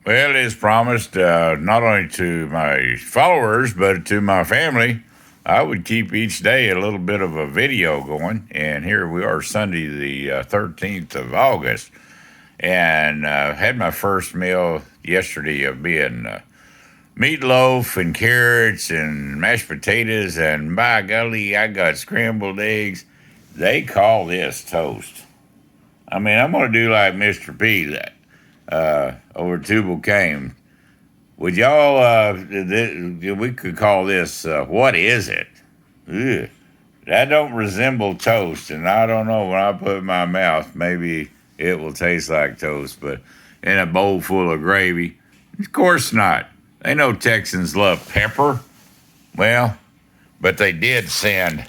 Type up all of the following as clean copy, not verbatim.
Well, as promised, not only to my followers, but to my family, I would keep each day a little bit of a video going. And here we are, Sunday, the 13th of August. And had my first meal yesterday of being meatloaf and carrots and mashed potatoes. And by golly, I got scrambled eggs. They call this toast. I mean, I'm going to do like Mr. P over Tubal Cain. Would y'all, we could call this, what is it? Ugh. That don't resemble toast, and I don't know, when I put it in my mouth, maybe it will taste like toast, but in a bowl full of gravy, of course not. They know Texans love pepper. Well, but they did send,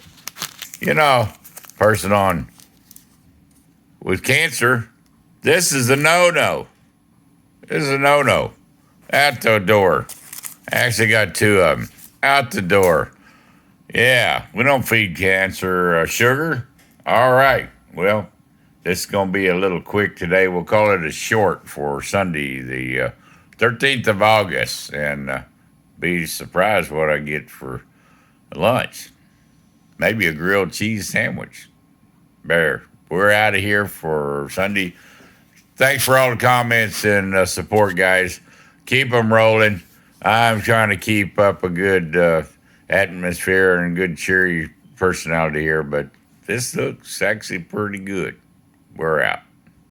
person on with cancer. This is a no-no. This is a no-no. Out the door. I actually got two of them. Out the door. Yeah, we don't feed cancer sugar. All right. Well, this is going to be a little quick today. We'll call it a short for Sunday, the 13th of August. And be surprised what I get for lunch. Maybe a grilled cheese sandwich. Bear. We're out of here for Sunday. Thanks for all the comments and support, guys. Keep them rolling. I'm trying to keep up a good atmosphere and good cheery personality here, but this looks actually pretty good. We're out.